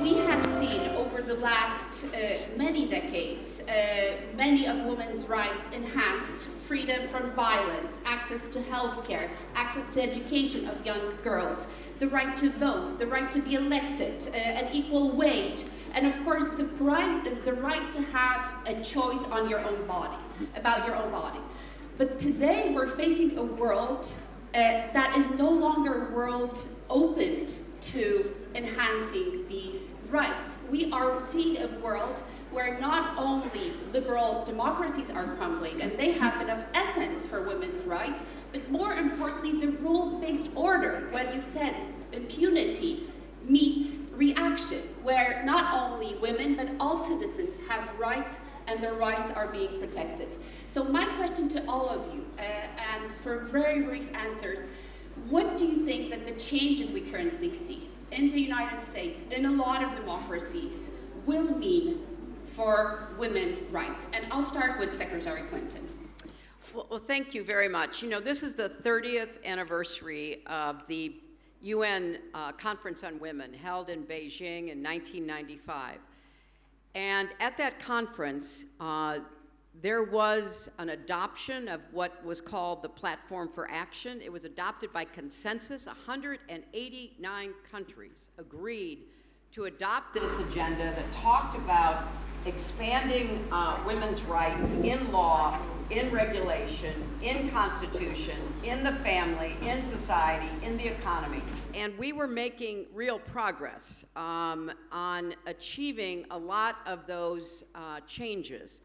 We have seen over the last many decades, many of women's rights enhanced: freedom from violence, access to healthcare, access to education of young girls, the right to vote, the right to be elected, an equal wage, and of course the right to have a choice on your own body, about your own body. But today we're facing a world that is no longer a world opened to enhancing these rights. We are seeing a world where not only liberal democracies are crumbling, and they have been of essence for women's rights, but more importantly, the rules-based order, when you said impunity meets reaction, where not only women but all citizens have rights and their rights are being protected. So my question to all of you, and for very brief answers, what do you think that the changes we currently see in the United States, in a lot of democracies, will mean for women's rights? And I'll start with Secretary Clinton. Well, thank you very much. You know, this is the 30th anniversary of the UN Conference on Women, held in Beijing in 1995. And at that conference, there was an adoption of what was called the Platform for Action. It was adopted by consensus. 189 countries agreed to adopt this agenda that talked about expanding women's rights in law, in regulation, in constitution, in the family, in society, in the economy. And we were making real progress on achieving a lot of those changes.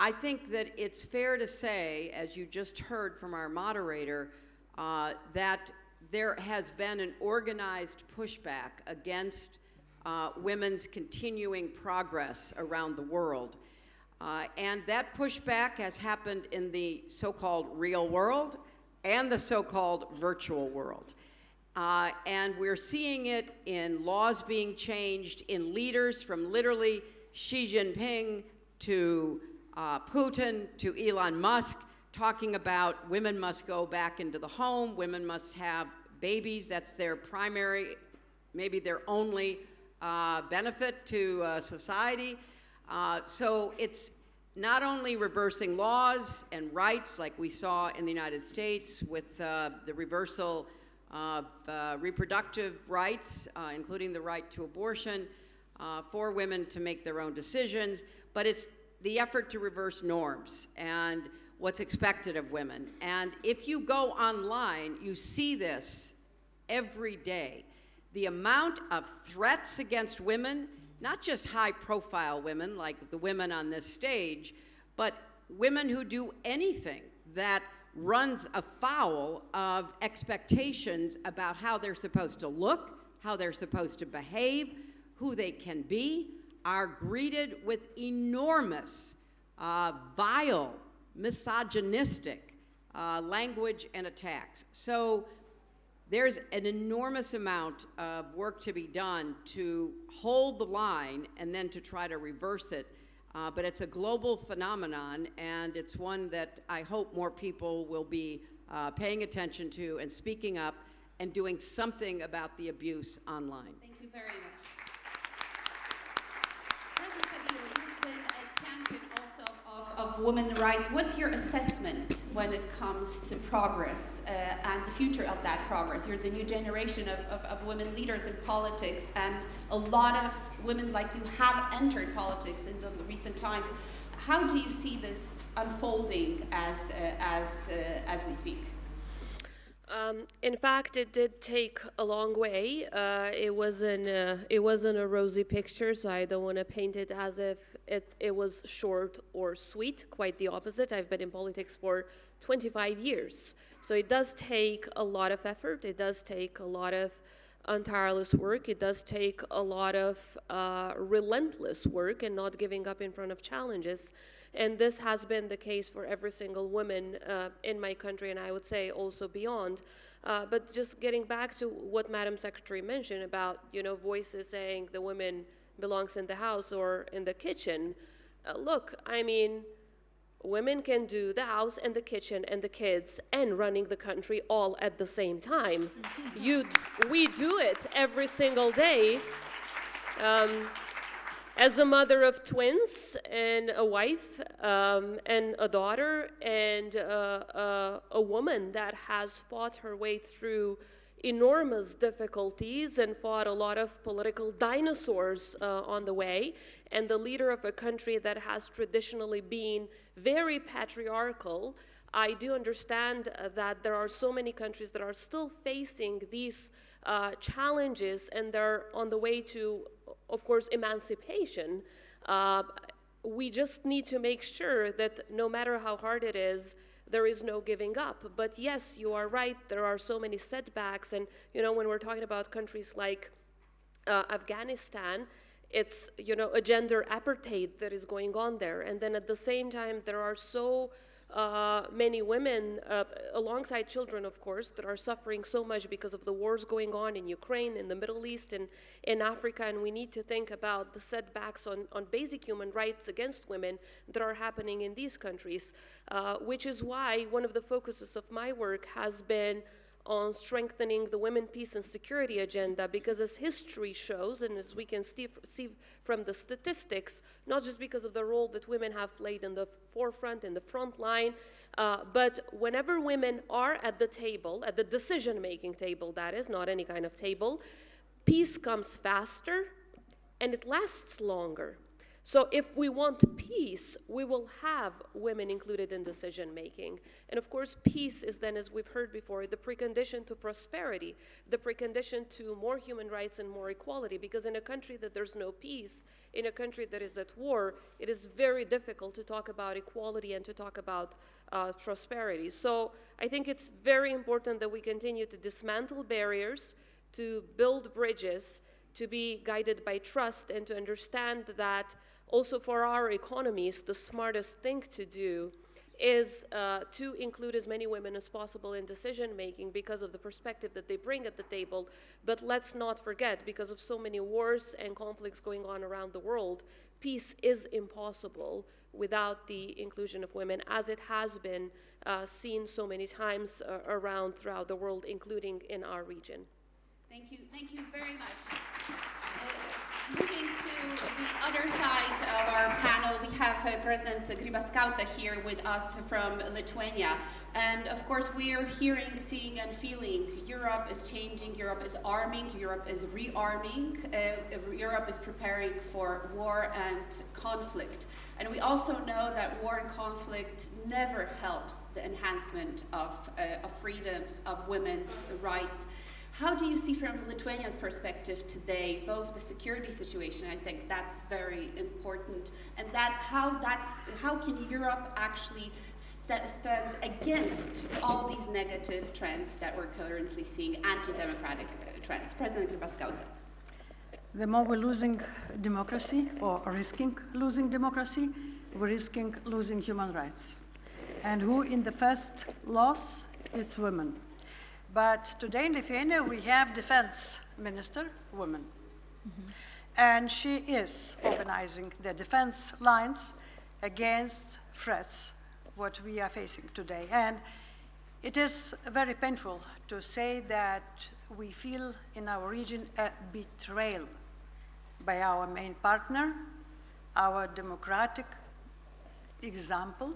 I think that it's fair to say, as you just heard from our moderator, that there has been an organized pushback against women's continuing progress around the world. And that pushback has happened in the so-called real world and the so-called virtual world. And we're seeing it in laws being changed, in leaders from literally Xi Jinping to Putin to Elon Musk, talking about women must go back into the home, women must have babies, that's their primary, maybe their only benefit to society. So it's not only reversing laws and rights like we saw in the United States with the reversal of reproductive rights, including the right to abortion for women to make their own decisions, but it's the effort to reverse norms and what's expected of women. And if you go online, you see this every day. The amount of threats against women, not just high-profile women like the women on this stage, but women who do anything that runs afoul of expectations about how they're supposed to look, how they're supposed to behave, who they can be, are greeted with enormous, vile, misogynistic language and attacks. So there's an enormous amount of work to be done to hold the line and then to try to reverse it. But it's a global phenomenon, and it's one that I hope more people will be paying attention to and speaking up and doing something about the abuse online. Thank you very much. President Aguirre, you've been a champion also of women's rights. What's your assessment when it comes to progress and the future of that progress? You're the new generation of women leaders in politics, and a lot of women like you have entered politics in the recent times. How do you see this unfolding as we speak? In fact, it did take a long way. It wasn't a rosy picture, so I don't want to paint it as if it was short or sweet. Quite the opposite. I've been in politics for 25 years, so it does take a lot of effort. It does take a lot of tireless work. It does take a lot of relentless work and not giving up in front of challenges. And this has been the case for every single woman in my country, and I would say also beyond. But just getting back to what Madam Secretary mentioned about, voices saying the woman belongs in the house or in the kitchen. Look, I mean, women can do the house and the kitchen and the kids and running the country all at the same time. We do it every single day. As a mother of twins and a wife and a daughter and a woman that has fought her way through enormous difficulties and fought a lot of political dinosaurs on the way, and the leader of a country that has traditionally been very patriarchal, I do understand that there are so many countries that are still facing these challenges, and they're on the way to, of course, emancipation. We just need to make sure that no matter how hard it is, there is no giving up. But yes, you are right, there are so many setbacks, and when we're talking about countries like Afghanistan, it's a gender apartheid that is going on there, and then at the same time there are so many women, alongside children, of course, that are suffering so much because of the wars going on in Ukraine, in the Middle East, and in Africa, and we need to think about the setbacks on basic human rights against women that are happening in these countries, which is why one of the focuses of my work has been on strengthening the women, peace, and security agenda, because as history shows, and as we can see from the statistics, not just because of the role that women have played in the forefront, in the front line, but whenever women are at the table, at the decision-making table, that is, not any kind of table, peace comes faster and it lasts longer. So if we want peace, we will have women included in decision-making. And of course, peace is then, as we've heard before, the precondition to prosperity, the precondition to more human rights and more equality, because in a country that there's no peace, in a country that is at war, it is very difficult to talk about equality and to talk about prosperity. So I think it's very important that we continue to dismantle barriers, to build bridges, to be guided by trust, and to understand that also for our economies, the smartest thing to do is to include as many women as possible in decision-making because of the perspective that they bring at the table. But let's not forget, because of so many wars and conflicts going on around the world, peace is impossible without the inclusion of women, as it has been seen so many times throughout the world, including in our region. Thank you very much. Moving to the other side of our panel, we have President Grybauskaitė here with us from Lithuania. And of course, we are hearing, seeing, and feeling Europe is changing, Europe is arming, Europe is rearming, Europe is preparing for war and conflict. And we also know that war and conflict never helps the enhancement of freedoms, of women's rights. How do you see from Lithuania's perspective today, both the security situation, I think that's very important, and how can Europe actually stand against all these negative trends that we're currently seeing, anti-democratic trends? President Grybauskaitė. The more we're losing democracy, or risking losing democracy, we're risking losing human rights. And who in the first loss? It's women. But today in Lithuania, we have defense minister, woman. Mm-hmm. And she is organizing the defense lines against threats, what we are facing today. And it is very painful to say that we feel in our region a betrayal by our main partner, our democratic example,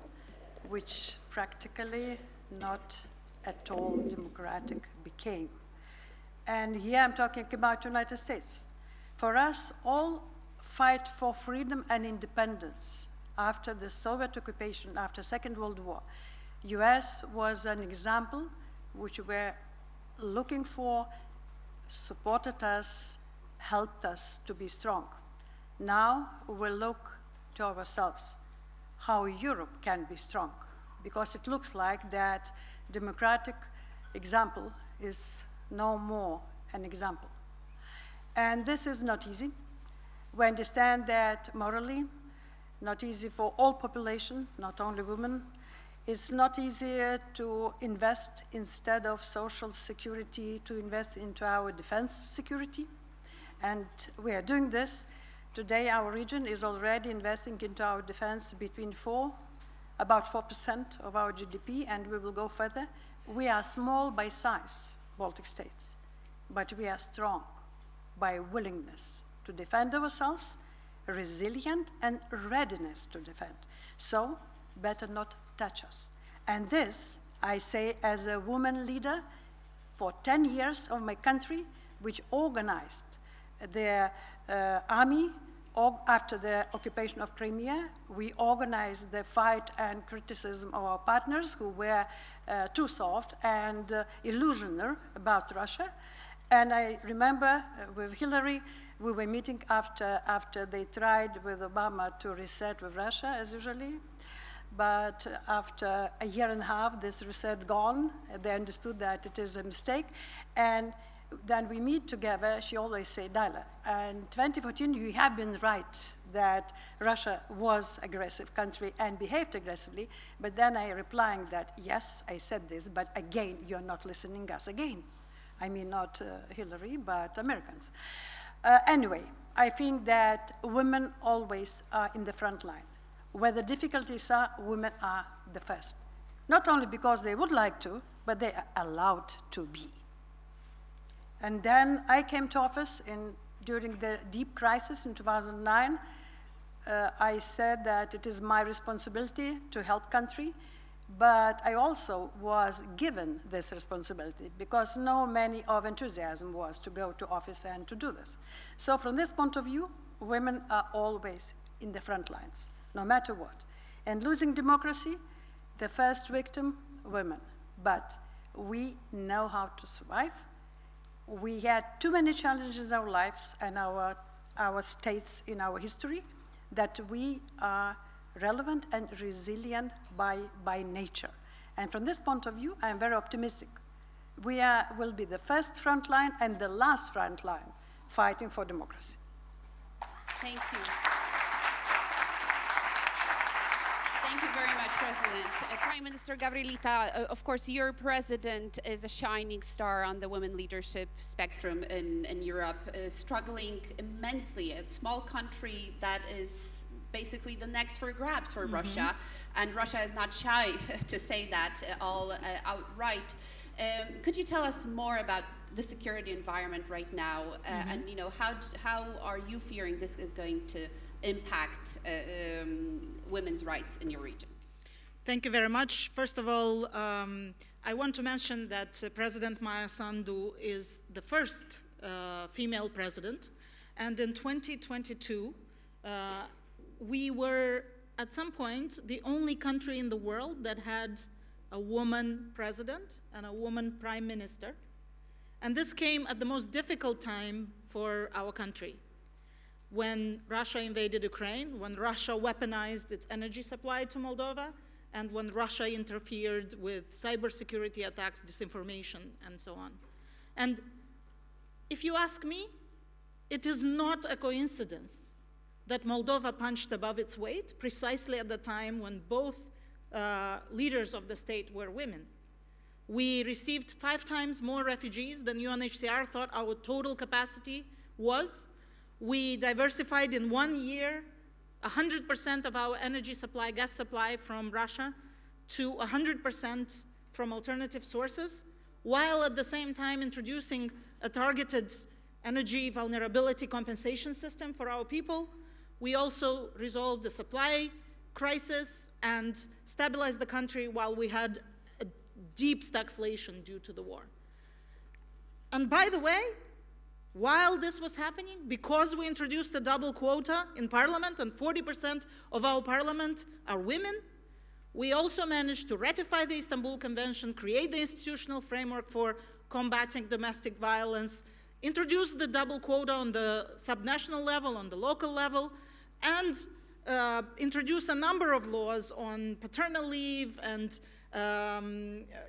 which practically not at all democratic became. And here I'm talking about United States. For us, all fight for freedom and independence after the Soviet occupation, after Second World War. US was an example which we're looking for, supported us, helped us to be strong. Now we'll look to ourselves, how Europe can be strong, because it looks like that democratic example is no more an example. And this is not easy. We understand that morally, not easy for all population, not only women. It's not easier to invest, instead of social security, to invest into our defense security. And we are doing this. Today, our region is already investing into our defense between about 4% of our GDP, and we will go further. We are small by size, Baltic states, but we are strong by willingness to defend ourselves, resilient, and readiness to defend. So, better not touch us. And this, I say as a woman leader for 10 years of my country, which organized the army after the occupation of Crimea. We organized the fight and criticism of our partners who were too soft and illusionary about Russia. And I remember with Hillary, we were meeting after they tried with Obama to reset with Russia, as usually. But after a year and a half, this reset gone. They understood that it is a mistake. And then we meet together. She always say, Daila, in 2014, you have been right that Russia was aggressive country and behaved aggressively. But then I replying that, yes, I said this, but again, you're not listening us again. I mean, not Hillary, but Americans. Anyway, I think that women always are in the front line. Where the difficulties are, women are the first. Not only because they would like to, but they are allowed to be. And then I came to office during the deep crisis in 2009. I said that it is my responsibility to help country, but I also was given this responsibility because no many of enthusiasm was to go to office and to do this. So from this point of view, women are always in the front lines, no matter what. And losing democracy, the first victim, women. But we know how to survive. We had too many challenges in our lives and our states in our history that we are relevant and resilient by nature. And from this point of view, I'm very optimistic. We will be the first front line and the last front line fighting for democracy. Thank you. Thank you very much, President. Prime Minister Gavrilita, of course, your president is a shining star on the women leadership spectrum in Europe, struggling immensely. A small country that is basically the next for grabs for Russia, and Russia is not shy to say that outright. Could you tell us more about the security environment right now, and how are you fearing this is going to impact women's rights in your region? Thank you very much. First of all, I want to mention that President Maya Sandu is the first female president, and in 2022, we were, at some point, the only country in the world that had a woman president and a woman prime minister. And this came at the most difficult time for our country. When Russia invaded Ukraine, when Russia weaponized its energy supply to Moldova, and when Russia interfered with cybersecurity attacks, disinformation, and so on. And if you ask me, it is not a coincidence that Moldova punched above its weight precisely at the time when both leaders of the state were women. We received 5 times more refugees than UNHCR thought our total capacity was. We diversified in 1 year 100% of our energy supply, gas supply from Russia to 100% from alternative sources, while at the same time introducing a targeted energy vulnerability compensation system for our people. We also resolved the supply crisis and stabilized the country while we had a deep stagflation due to the war. And by the way, while this was happening, because we introduced a double quota in parliament and 40% of our parliament are women, we also managed to ratify the Istanbul Convention, create the institutional framework for combating domestic violence, introduce the double quota on the subnational level, on the local level, and introduce a number of laws on paternal leave and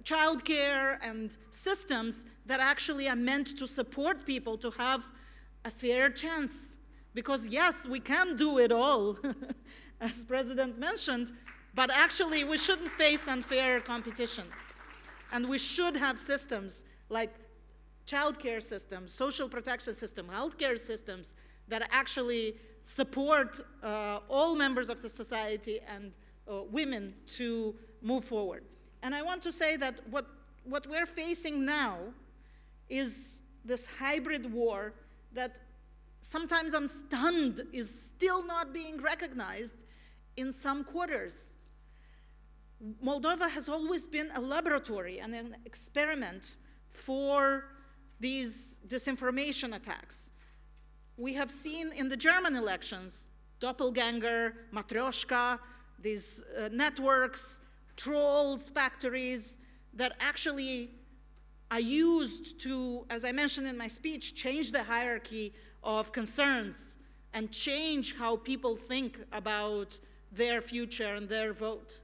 childcare and systems that actually are meant to support people to have a fair chance. Because yes, we can do it all, as President mentioned, but actually we shouldn't face unfair competition. And we should have systems like childcare systems, social protection system, healthcare systems that actually support all members of the society and women to move forward. And I want to say that what we're facing now is this hybrid war that sometimes I'm stunned, is still not being recognized in some quarters. Moldova has always been a laboratory and an experiment for these disinformation attacks. We have seen in the German elections, doppelganger, matryoshka, these networks, trolls, factories that actually are used to, as I mentioned in my speech, change the hierarchy of concerns and change how people think about their future and their vote.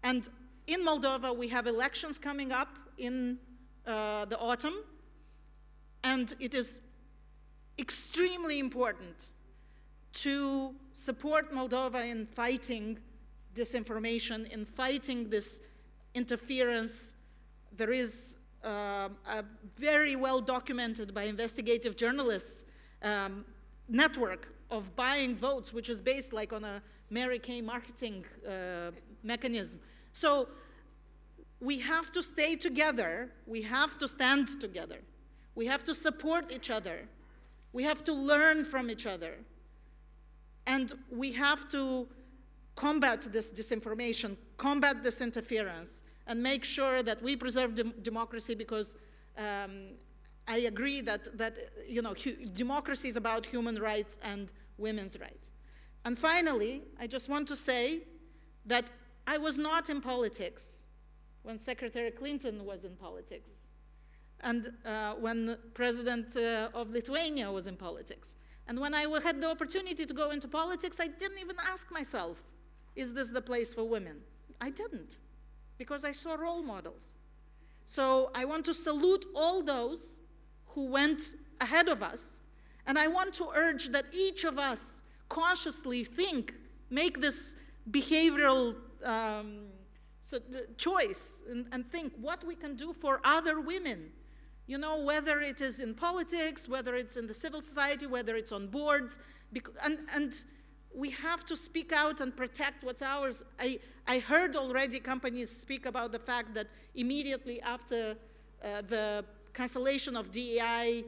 And in Moldova, we have elections coming up in the autumn, and it is extremely important to support Moldova in fighting disinformation, in fighting this interference. There is a very well documented by investigative journalists network of buying votes, which is based like on a Mary Kay marketing mechanism. So we have to stay together, we have to stand together, we have to support each other, we have to learn from each other, and we have to combat this disinformation, combat this interference, and make sure that we preserve democracy, because I agree that democracy is about human rights and women's rights. And finally, I just want to say that I was not in politics when Secretary Clinton was in politics, and when the President of Lithuania was in politics. And when I had the opportunity to go into politics, I didn't even ask myself, is this the place for women? I didn't, because I saw role models. So I want to salute all those who went ahead of us, and I want to urge that each of us consciously make this behavioral choice and think what we can do for other women. You know, whether it is in politics, whether it's in the civil society, whether it's on boards, and we have to speak out and protect what's ours. I heard already companies speak about the fact that immediately after the cancellation of DEI,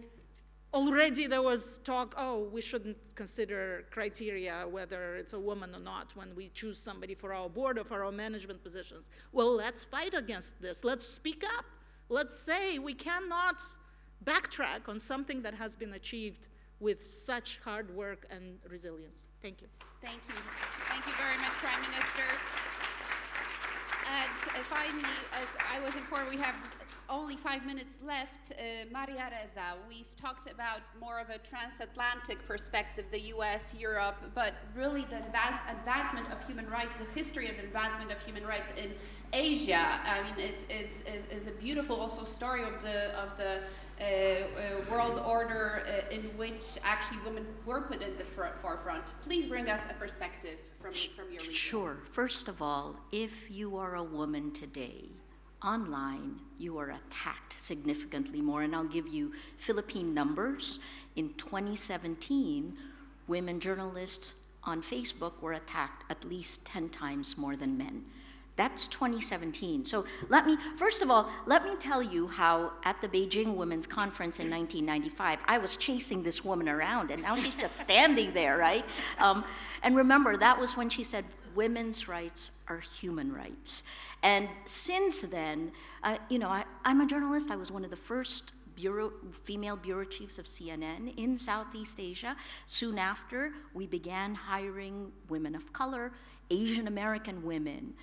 already there was talk, oh, we shouldn't consider criteria whether it's a woman or not when we choose somebody for our board or for our management positions. Well, let's fight against this. Let's speak up. Let's say we cannot backtrack on something that has been achieved with such hard work and resilience. Thank you. Thank you. Thank you very much, Prime Minister. And finally, as I was informed, we have only 5 minutes left. Maria Reza, we've talked about more of a transatlantic perspective, the US, Europe, but really the advancement of human rights, the history of advancement of human rights in Asia, I mean, is a beautiful also story of the world order in which actually women were put in the forefront. Please bring us a perspective from your region. Sure. First of all, if you are a woman today, online, you are attacked significantly more, and I'll give you Philippine numbers. In 2017, women journalists on Facebook were attacked at least 10 times more than men. That's 2017. So first of all, let me tell you how at the Beijing Women's Conference in 1995, I was chasing this woman around, and now she's just standing there, right? And remember, that was when she said, women's rights are human rights. And since then, I'm a journalist. I was one of the first female bureau chiefs of CNN in Southeast Asia. Soon after, we began hiring women of color, Asian American women.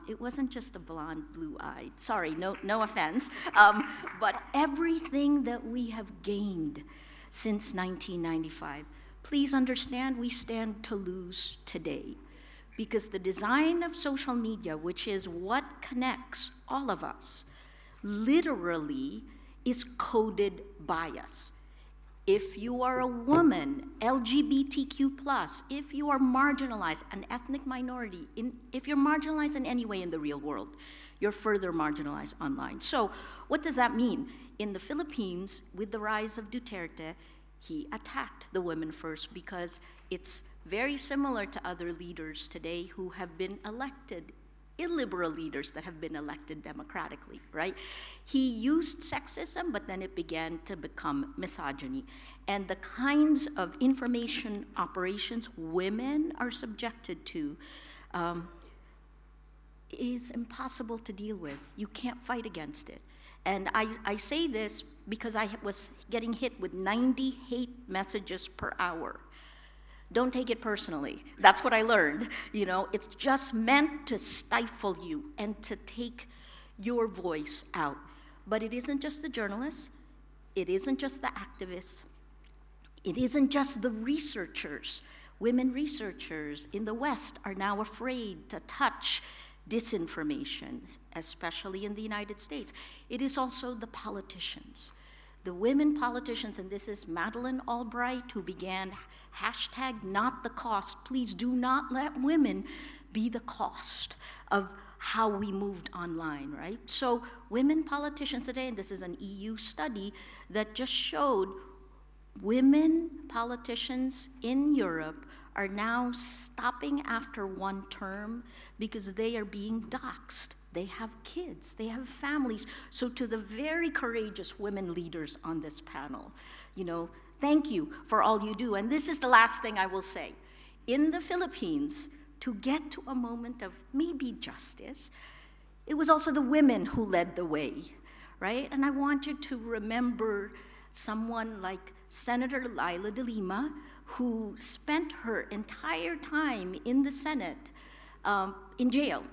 It wasn't just a blonde, blue-eyed. Sorry, no offense. But everything that we have gained since 1995, please understand we stand to lose today. Because the design of social media, which is what connects all of us, literally is coded bias. If you are a woman, LGBTQ+, if you are marginalized, an ethnic minority, if you're marginalized in any way in the real world, you're further marginalized online. So what does that mean? In the Philippines, with the rise of Duterte, he attacked the women first because it's very similar to other leaders today who have been elected illiberal leaders that have been elected democratically, right? He used sexism, but then it began to become misogyny. And the kinds of information operations women are subjected to is impossible to deal with. You can't fight against it. And I say this because I was getting hit with 90 hate messages per hour. Don't take it personally. That's what I learned. You know, it's just meant to stifle you and to take your voice out. But it isn't just the journalists. It isn't just the activists. It isn't just the researchers. Women researchers in the West are now afraid to touch disinformation, especially in the United States. It is also the politicians. The women politicians, and this is Madeleine Albright, who began #NotTheCost. Please do not let women be the cost of how we moved online, right? So women politicians today, and this is an EU study that just showed women politicians in Europe are now stopping after one term because they are being doxxed. They have kids, they have families. So to the very courageous women leaders on this panel, you know, thank you for all you do. And this is the last thing I will say. In the Philippines, to get to a moment of maybe justice, it was also the women who led the way, right? And I want you to remember someone like Senator Laila de Lima, who spent her entire time in the Senate in jail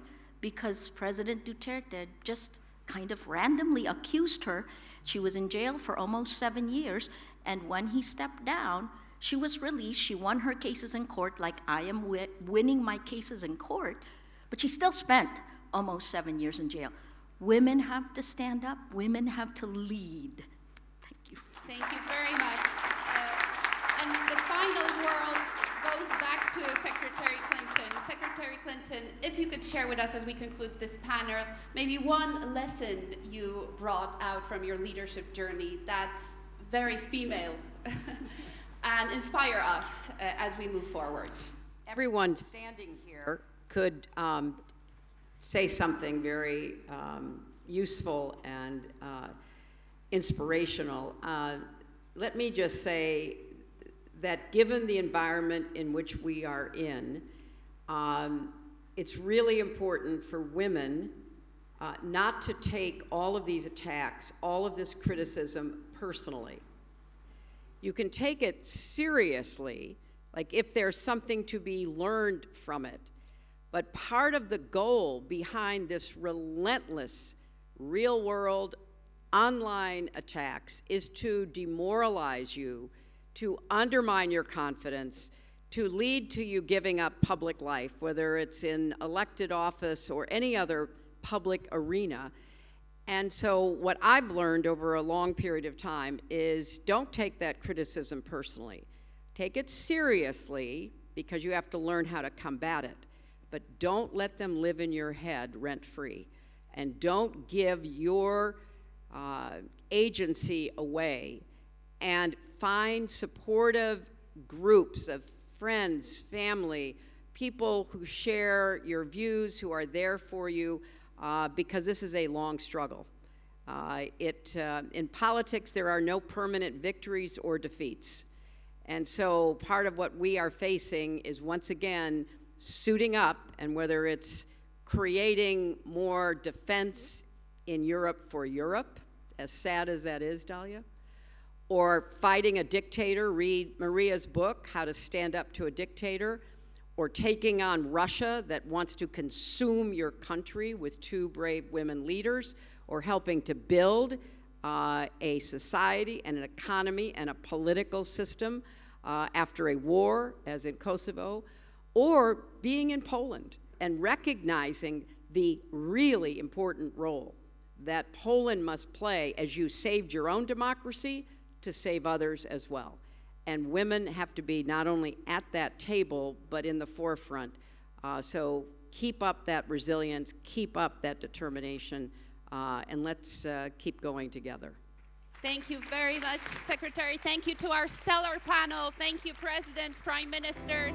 because President Duterte just kind of randomly accused her. She was in jail for almost 7 years, and when he stepped down, she was released. She won her cases in court like I am winning my cases in court, but she still spent almost 7 years in jail. Women have to stand up. Women have to lead. Thank you. Thank you very much. And the final word goes back to Secretary Clinton. Secretary Clinton, if you could share with us as we conclude this panel, maybe one lesson you brought out from your leadership journey that's very female and inspire us as we move forward. Everyone standing here could say something very useful and inspirational. Let me just say that given the environment in which we are in, it's really important for women not to take all of these attacks, all of this criticism personally. You can take it seriously, like if there's something to be learned from it, but part of the goal behind this relentless real-world online attacks is to demoralize you, to undermine your confidence, to lead to you giving up public life, whether it's in elected office or any other public arena. And so what I've learned over a long period of time is don't take that criticism personally. Take it seriously because you have to learn how to combat it. But don't let them live in your head rent-free. And don't give your agency away. And find supportive groups of friends, family, people who share your views, who are there for you, because this is a long struggle. In politics, there are no permanent victories or defeats. And so part of what we are facing is, once again, suiting up, and whether it's creating more defense in Europe for Europe, as sad as that is, Dahlia, or fighting a dictator, read Maria's book, How to Stand Up to a Dictator, or taking on Russia that wants to consume your country with 2 brave women leaders, or helping to build a society and an economy and a political system after a war, as in Kosovo, or being in Poland and recognizing the really important role that Poland must play as you saved your own democracy to save others as well. And women have to be not only at that table, but in the forefront. So keep up that resilience, keep up that determination, and let's keep going together. Thank you very much, Secretary. Thank you to our stellar panel. Thank you, presidents, prime ministers.